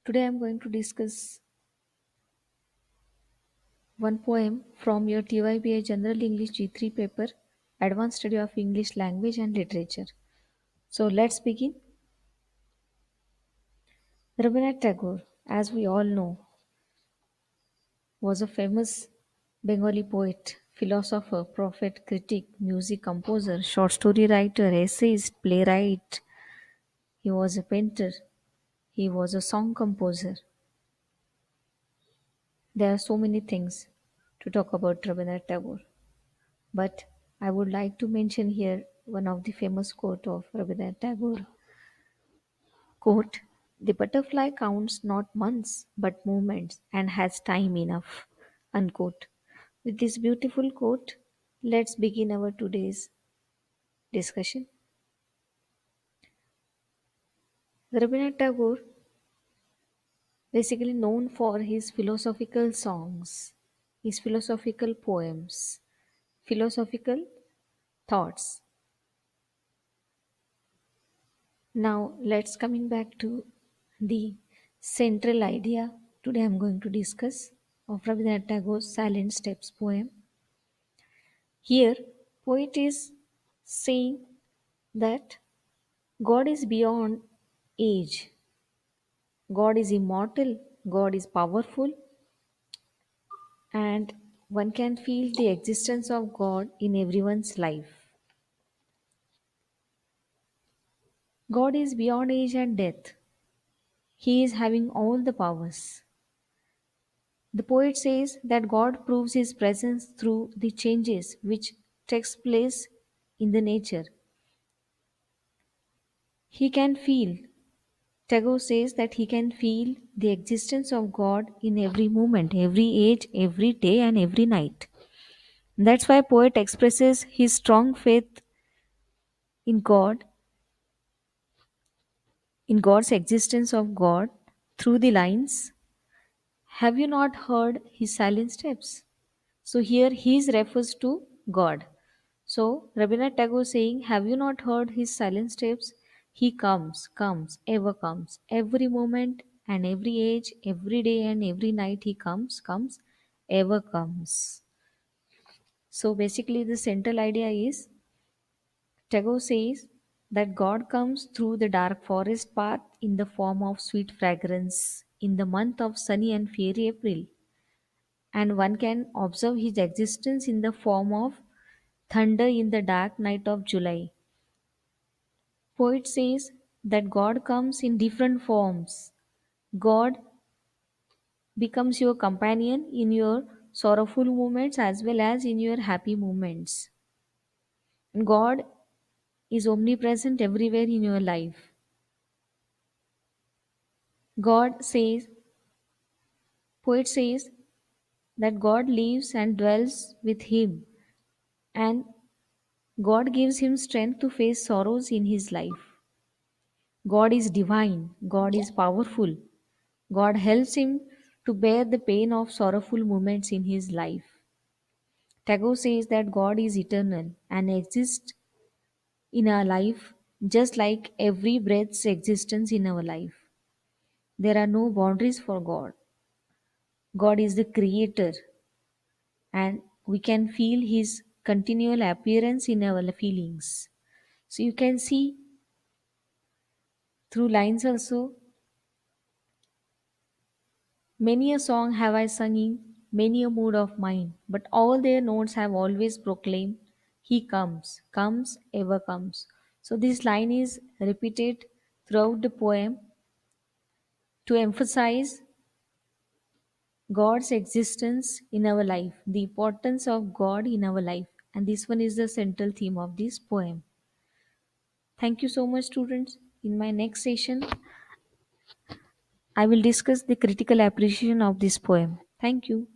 Today I'm going to discuss one poem from your TYBA General English G3 paper, Advanced Study of English Language and Literature. So let's begin. Rabindranath Tagore, as we all know, was a famous Bengali poet, philosopher, prophet, critic, music composer, short story writer, essayist, playwright. He was a painter. He was a song composer. There are so many things to talk about Rabindranath Tagore. But I would like to mention here one of the famous quote of Rabindranath Tagore. Quote, "The butterfly counts not months but moments and has time enough." Unquote. With this beautiful quote, let's begin our today's discussion. Rabindranath Tagore, basically known for his philosophical songs, his philosophical poems, philosophical thoughts. Now let's coming back to the central idea today I'm going to discuss of Rabindranath Tagore's Silent Steps poem. Here, poet is saying that God is beyond age, God is immortal, God is powerful, and one can feel the existence of God in everyone's life. God is beyond age and death. He is having all the powers. The poet says that God proves his presence through the changes which takes place in the nature. He can feel. Tagore says that he can feel the existence of God in every moment, every age, every day and every night. That's why poet expresses his strong faith in God, in God's existence of God through the lines, "Have you not heard his silent steps?" So here his refers to God. So Rabindranath Tagore saying, "Have you not heard his silent steps? He comes, ever comes. Every moment and every age, every day and every night he comes, ever comes." So basically the central idea is Tagore says that God comes through the dark forest path in the form of sweet fragrance in the month of sunny and fiery April, and one can observe his existence in the form of thunder in the dark night of July. Poet says that God comes in different forms. God becomes your companion in your sorrowful moments as well as in your happy moments. God is omnipresent everywhere in your life. God says, poet says that God lives and dwells with him, and God gives him strength to face sorrows in his life. God is divine, God is powerful, God helps him to bear the pain of sorrowful moments in his life. Tagore says that God is eternal and exists in our life just like every breath's existence in our life. There are no boundaries for God. God is the creator, and we can feel his continual appearance in our feelings. So you can see through lines also, "Many a song have I sung in many a mood of mine, but all their notes have always proclaimed, He comes, ever comes." So this line is repeated throughout the poem to emphasize God's existence in our life, the importance of God in our life. And this one is the central theme of this poem. Thank you so much, students. In my next session, I will discuss the critical appreciation of this poem. Thank you.